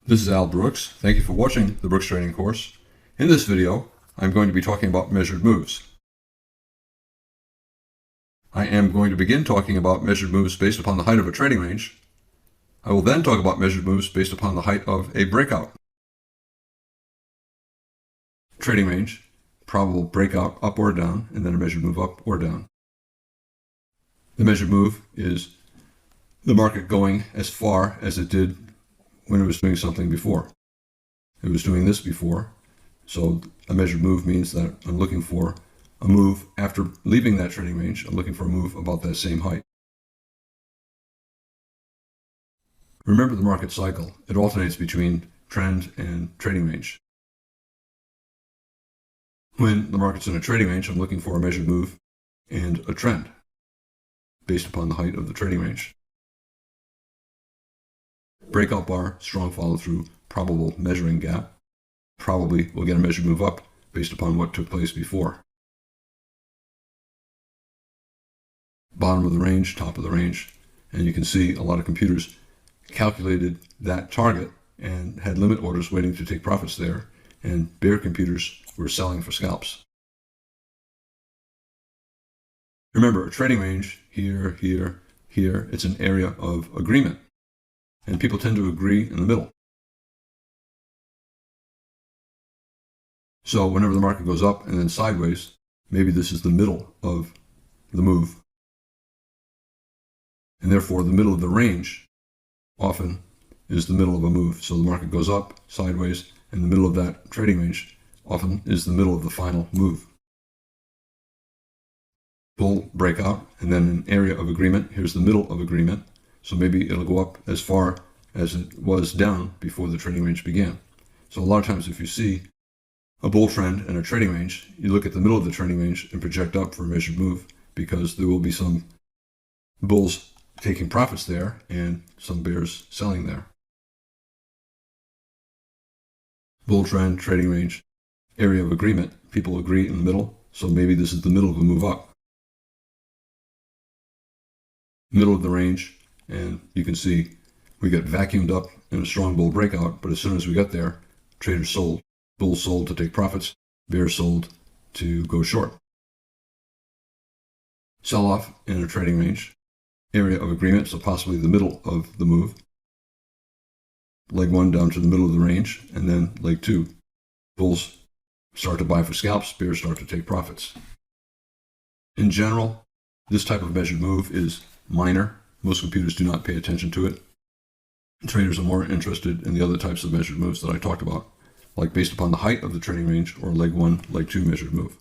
This is Al Brooks. Thank you for watching the Brooks Trading course. In this video, I'm going to be talking about measured moves. I am going to begin talking about measured moves based upon the height of a trading range. I will then talk about measured moves based upon the height of a breakout. Trading range, probable breakout up or down, and then a measured move up or down. The measured move is the market going as far as it did when it was doing something before. It was doing this before, so a measured move means that I'm looking for a move after leaving that trading range. I'm looking for a move about that same height. Remember the market cycle. It alternates between trend and trading range. When the market's in a trading range, I'm looking for a measured move and a trend based upon the height of the trading range. Breakout bar, strong follow through, probable measuring gap. Probably we'll get a measured move up based upon what took place before. Bottom of the range, top of the range, and you can see a lot of computers calculated that target and had limit orders waiting to take profits there, and bear computers were selling for scalps. Remember, a trading range, here, here, here, it's an area of agreement, and people tend to agree in the middle. So whenever the market goes up and then sideways, maybe this is the middle of the move. And therefore, the middle of the range often is the middle of a move. So the market goes up, sideways, and the middle of that trading range often is the middle of the final move. Bull breakout, and then an area of agreement. Here's the middle of agreement. So maybe it'll go up as far as it was down before the trading range began. So a lot of times if you see a bull trend and a trading range, you look at the middle of the trading range and project up for a measured move, because there will be some bulls taking profits there and some bears selling there. Bull trend, trading range, area of agreement. People agree in the middle, so maybe this is the middle of a move up. Middle of the range, and you can see we got vacuumed up in a strong bull breakout, but as soon as we got there, traders sold. Bulls sold to take profits, bears sold to go short. Sell-off in a trading range, area of agreement, so possibly the middle of the move. Leg one down to the middle of the range, and then leg two. Bulls start to buy for scalps, bears start to take profits. In general, this type of measured move is minor. Most computers do not pay attention to it. Traders are more interested in the other types of measured moves that I talked about, like based upon the height of the trading range or leg one, leg two measured move.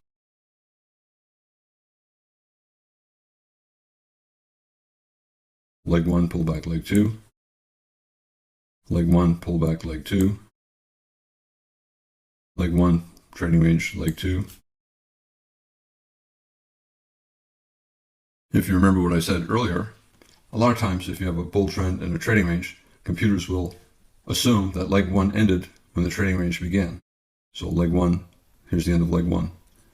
Leg one, pull back leg two. Leg one, pull back leg two. Leg one, trading range, leg two. If you remember what I said earlier, a lot of times if you have a bull trend and a trading range, computers will assume that leg one ended when the trading range began. So leg one, here's the end of leg one.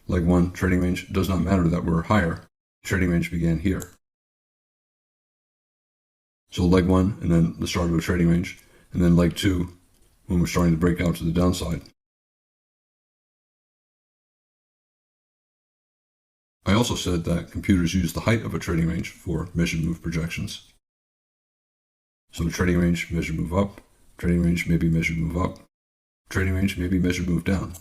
Leg one, trading range, does not matter that we're higher. Trading range began here. So leg one, and then the start of a trading range, and then leg two, when we're starting to break out to the downside. I also said that computers use the height of a trading range for measured move projections. So trading range, measured move up. Trading range, maybe measured move up. Trading range, maybe measured move down.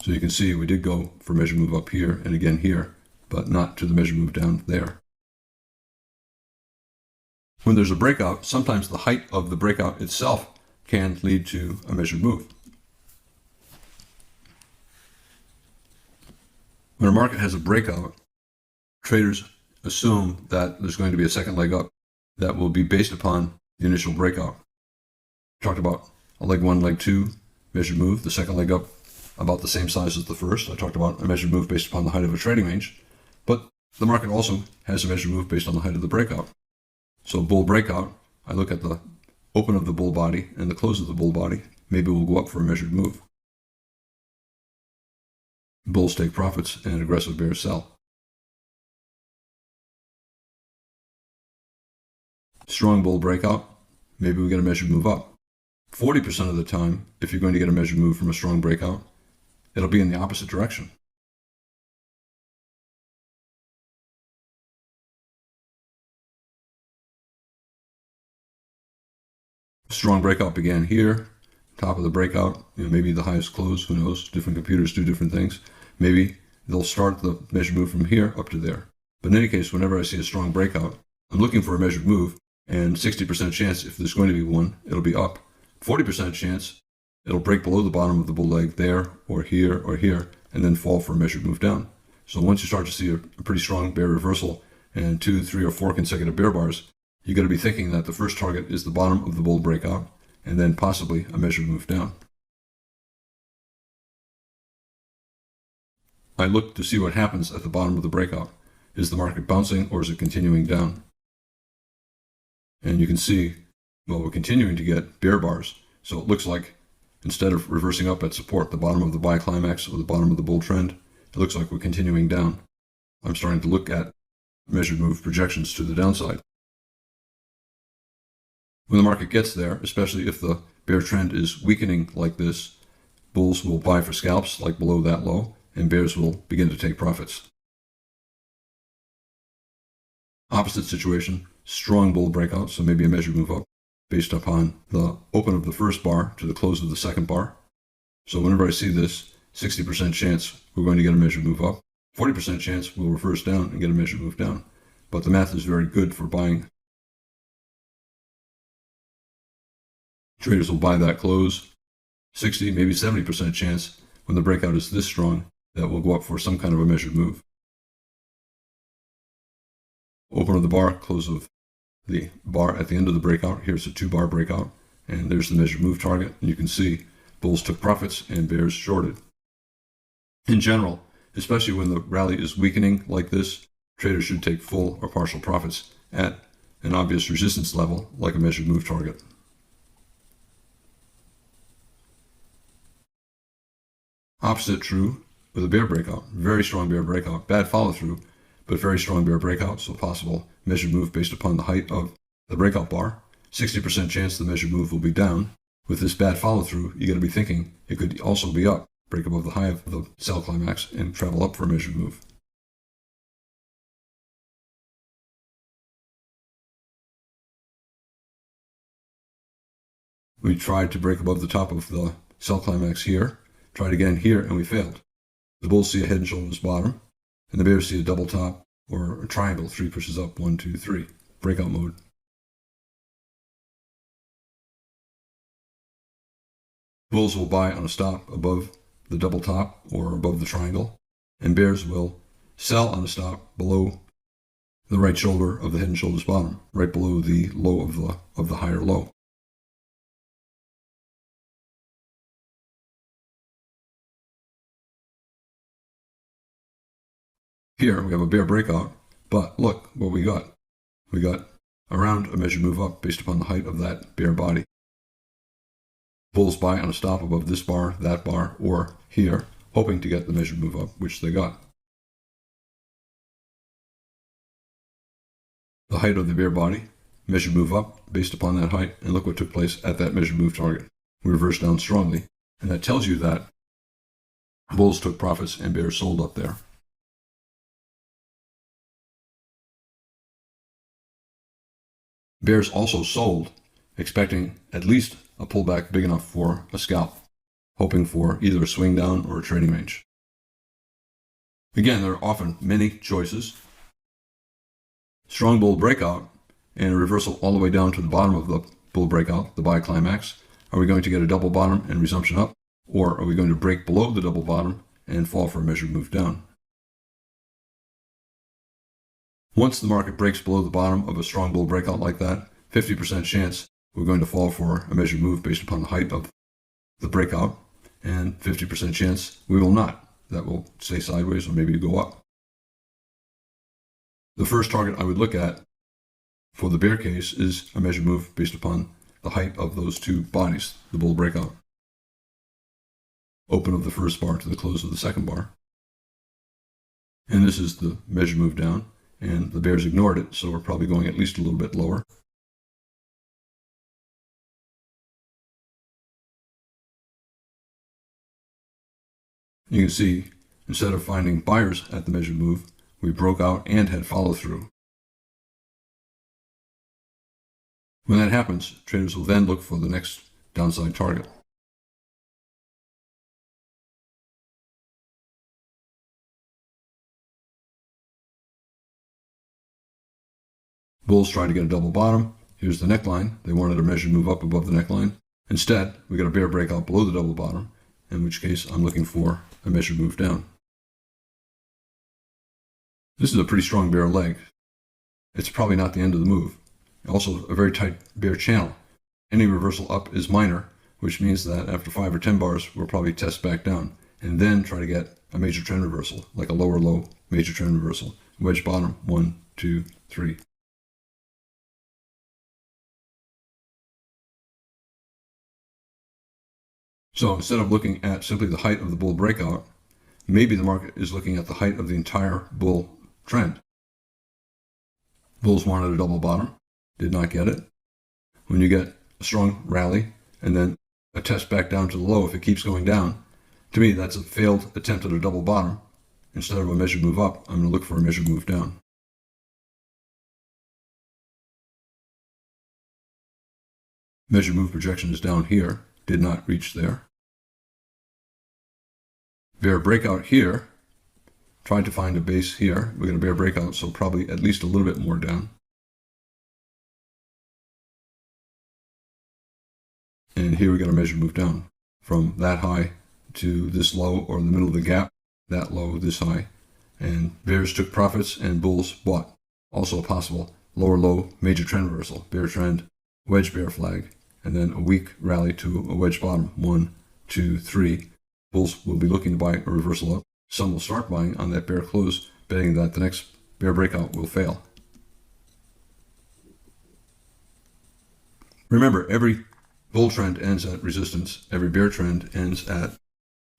So you can see we did go for measured move up here and again here, but not to the measured move down there. When there's a breakout, sometimes the height of the breakout itself can lead to a measured move. When a market has a breakout, traders assume that there's going to be a second leg up that will be based upon the initial breakout. Talked about a leg one, leg two measured move, the second leg up about the same size as the first. I talked about a measured move based upon the height of a trading range, but the market also has a measured move based on the height of the breakout. So bull breakout, I look at the open of the bull body and the close of the bull body. Maybe we'll go up for a measured move. Bulls take profits and aggressive bears sell. Strong bull breakout, maybe we get a measured move up. 40% of the time, if you're going to get a measured move from a strong breakout, it'll be in the opposite direction. Strong breakout began here, top of the breakout, maybe the highest close, who knows, different computers do different things. Maybe they'll start the measured move from here up to there. But in any case, whenever I see a strong breakout, I'm looking for a measured move, and 60% chance, if there's going to be one, it'll be up. 40% chance, it'll break below the bottom of the bull leg there, or here, and then fall for a measured move down. So once you start to see a pretty strong bear reversal and 2, 3, or 4 consecutive bear bars, you got to be thinking that the first target is the bottom of the bull breakout, and then possibly a measured move down. I look to see what happens at the bottom of the breakout. Is the market bouncing or is it continuing down? And you can see, well, we're continuing to get bear bars. So it looks like instead of reversing up at support, the bottom of the buy climax or the bottom of the bull trend, it looks like we're continuing down. I'm starting to look at measured move projections to the downside. When the market gets there, especially if the bear trend is weakening like this, bulls will buy for scalps like below that low, and bears will begin to take profits. Opposite situation, strong bull breakout, so maybe a measured move up based upon the open of the first bar to the close of the second bar. So whenever I see this, 60% chance we're going to get a measured move up, 40% chance we'll reverse down and get a measured move down. But the math is very good for buying. Traders will buy that close. 60, maybe 70% chance when the breakout is this strong that will go up for some kind of a measured move. Open of the bar, close of the bar at the end of the breakout. Here's a 2-bar breakout, and there's the measured move target. And you can see bulls took profits and bears shorted. In general, especially when the rally is weakening like this, traders should take full or partial profits at an obvious resistance level like a measured move target. Opposite true with a bear breakout. Very strong bear breakout. Bad follow through, but very strong bear breakout. So possible measured move based upon the height of the breakout bar. 60% chance the measured move will be down. With this bad follow through, you got to be thinking it could also be up. Break above the high of the sell climax and travel up for a measured move. We tried to break above the top of the sell climax here. Tried again here, and we failed. The bulls see a head and shoulders bottom, and the bears see a double top or a triangle. 3 pushes up, 1, 2, 3. Breakout mode. Bulls will buy on a stop above the double top or above the triangle, and bears will sell on a stop below the right shoulder of the head and shoulders bottom, right below the low of the higher low. Here we have a bear breakout, but look what we got. We got around a measured move up based upon the height of that bear body. Bulls buy on a stop above this bar, that bar, or here, hoping to get the measured move up, which they got. The height of the bear body, measured move up based upon that height, and look what took place at that measured move target. We reversed down strongly, and that tells you that bulls took profits and bears sold up there. Bears also sold, expecting at least a pullback big enough for a scalp, hoping for either a swing down or a trading range. Again, there are often many choices. Strong bull breakout and a reversal all the way down to the bottom of the bull breakout, the buy climax. Are we going to get a double bottom and resumption up, or are we going to break below the double bottom and fall for a measured move down? Once the market breaks below the bottom of a strong bull breakout like that, 50% chance we're going to fall for a measured move based upon the height of the breakout, and 50% chance we will not. That will stay sideways or maybe go up. The first target I would look at for the bear case is a measured move based upon the height of those two bodies, the bull breakout. Open of the first bar to the close of the second bar. And this is the measured move down. And the bears ignored it, so we're probably going at least a little bit lower. You can see, instead of finding buyers at the measured move, we broke out and had follow through. When that happens, traders will then look for the next downside target. Bulls tried to get a double bottom. Here's the neckline. They wanted a measured move up above the neckline. Instead, we got a bear breakout below the double bottom, in which case I'm looking for a measured move down. This is a pretty strong bear leg. It's probably not the end of the move. Also, a very tight bear channel. Any reversal up is minor, which means that after 5 or 10 bars, we'll probably test back down and then try to get a major trend reversal, like a lower low major trend reversal. Wedge bottom, 1, 2, 3. So instead of looking at simply the height of the bull breakout, maybe the market is looking at the height of the entire bull trend. Bulls wanted a double bottom, did not get it. When you get a strong rally and then a test back down to the low, if it keeps going down, to me that's a failed attempt at a double bottom. Instead of a measured move up, I'm going to look for a measured move down. Measured move projection is down here, did not reach there. Bear breakout here, tried to find a base here. We're going to bear breakout, so probably at least a little bit more down. And here we got a measured move down from that high to this low, or in the middle of the gap, that low, this high. And bears took profits and bulls bought. Also a possible lower low major trend reversal, bear trend, wedge bear flag, and then a weak rally to a wedge bottom, 1, 2, 3. Bulls will be looking to buy a reversal up. Some will start buying on that bear close, betting that the next bear breakout will fail. Remember, every bull trend ends at resistance, every bear trend ends at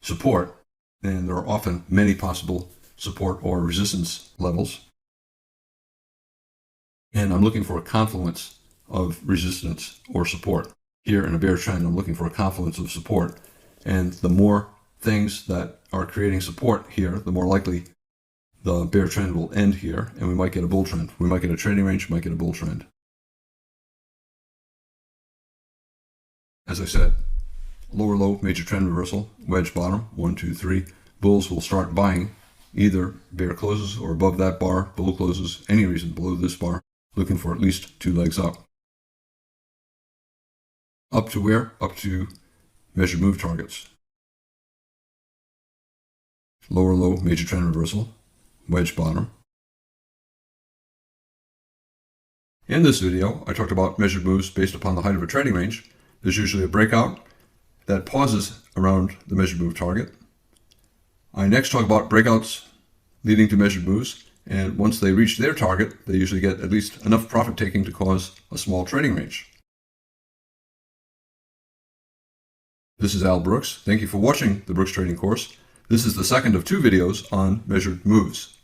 support, and there are often many possible support or resistance levels. And I'm looking for a confluence of resistance or support. Here in a bear trend, I'm looking for a confluence of support. And the more things that are creating support here, the more likely the bear trend will end here, and we might get a bull trend. We might get a trading range, might get a bull trend. As I said, lower low major trend reversal, wedge bottom, 1, 2, 3. Bulls will start buying either bear closes or above that bar, bull closes, any reason below this bar, looking for at least 2 legs up. Up to where? Up to measured move targets. Lower low major trend reversal, wedge bottom. In this video, I talked about measured moves based upon the height of a trading range. There's usually a breakout that pauses around the measured move target. I next talk about breakouts leading to measured moves, and once they reach their target, they usually get at least enough profit taking to cause a small trading range. This is Al Brooks. Thank you for watching the Brooks Trading course. This is the second of 2 videos on measured moves.